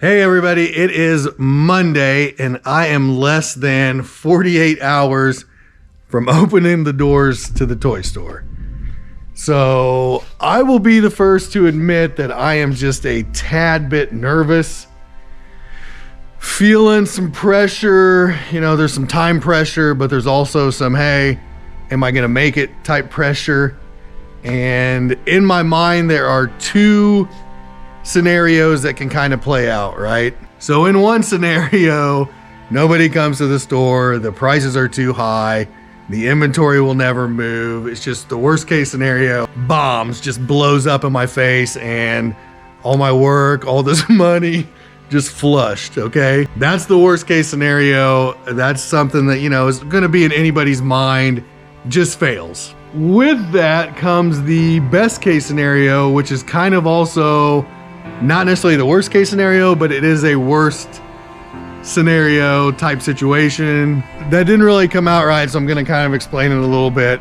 Hey everybody, it is Monday and I am less than 48 hours from opening the doors to the toy store. So I will be the first to admit that I am just a tad bit nervous, feeling some pressure. You know, there's some time pressure, but there's also some, hey, am I gonna make it type pressure? And in my mind, there are two scenarios that can kind of play out, right? So in one scenario, nobody comes to the store, the prices are too high, the inventory will never move. It's just the worst case scenario. Bombs just blows up in my face and all my work, all this money just flushed, okay? That's the worst case scenario. That's something that, you know, is gonna be in anybody's mind, just fails. With that comes the best case scenario, which is kind of also not necessarily the worst case scenario, but it is a worst scenario type situation. That didn't really come out right, so I'm gonna kind of explain it a little bit.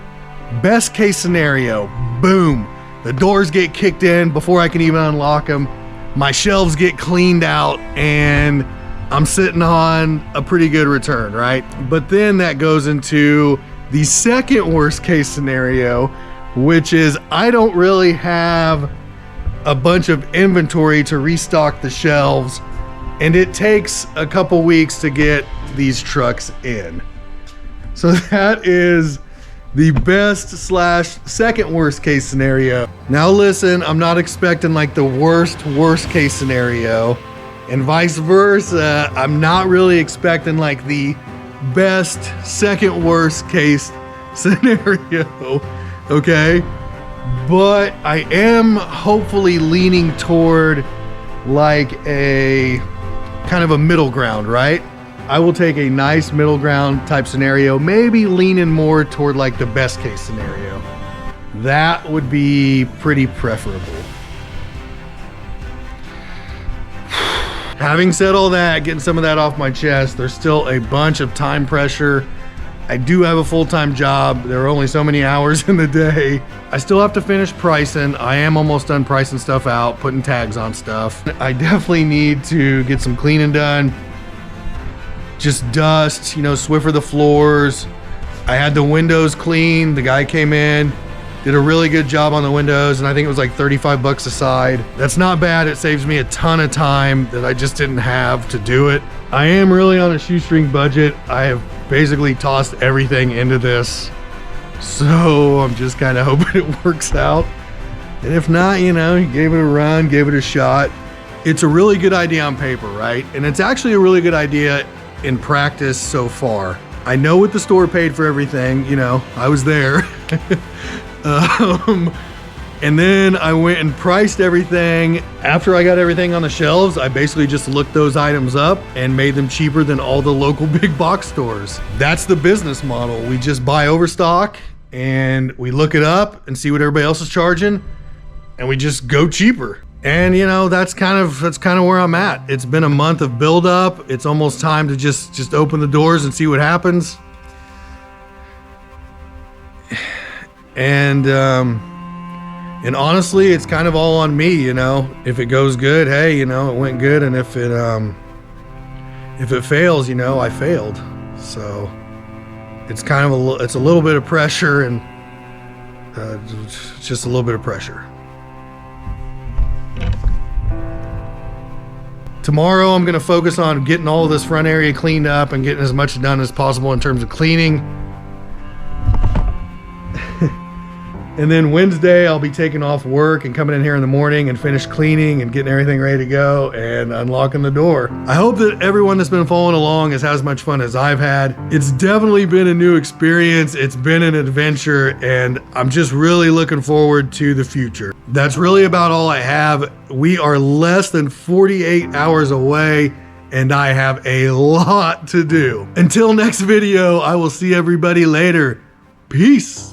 Best case scenario, boom, the doors get kicked in before I can even unlock them. My shelves get cleaned out and I'm sitting on a pretty good return, right? But then that goes into the second worst case scenario, which is I don't really have a bunch of inventory to restock the shelves, and it takes a couple weeks to get these trucks in. So that is the best slash second worst case scenario. Now listen, I'm not expecting like the worst case scenario, and vice versa. I'm not really expecting like the best second worst case scenario, okay? But I am hopefully leaning toward like a kind of a middle ground, right? I will take a nice middle ground type scenario, maybe leaning more toward like the best case scenario. That would be pretty preferable. Having said all that, getting some of that off my chest, there's still a bunch of time pressure. I do have a full-time job. There are only so many hours in the day. I still have to finish pricing. I am almost done pricing stuff out, putting tags on stuff. I definitely need to get some cleaning done. Just dust, you know, Swiffer the floors. I had the windows cleaned. The guy came in, did a really good job on the windows, and I think it was like 35 bucks a side. That's not bad. It saves me a ton of time that I just didn't have to do it. I am really on a shoestring budget. I have basically tossed everything into this, so I'm just kind of hoping it works out. And if not, you know, you gave it a run, gave it a shot. It's a really good idea on paper, right? And it's actually a really good idea in practice so far. I know what the store paid for everything, you know, I was there. And then I went and priced everything. After I got everything on the shelves, I basically just looked those items up and made them cheaper than all the local big box stores. That's the business model. We just buy overstock and we look it up and see what everybody else is charging, and we just go cheaper. And you know, that's kind of where I'm at. It's been a month of build up. It's almost time to just open the doors and see what happens. And honestly, it's kind of all on me, you know. If it goes good, hey, you know, it went good, and if it fails, you know, I failed. So it's kind of it's a little bit of pressure, and just a little bit of pressure. Tomorrow, I'm going to focus on getting all of this front area cleaned up and getting as much done as possible in terms of cleaning. And then Wednesday, I'll be taking off work and coming in here in the morning and finish cleaning and getting everything ready to go and unlocking the door. I hope that everyone that's been following along has had as much fun as I've had. It's definitely been a new experience. It's been an adventure, and I'm just really looking forward to the future. That's really about all I have. We are less than 48 hours away, and I have a lot to do. Until next video, I will see everybody later. Peace.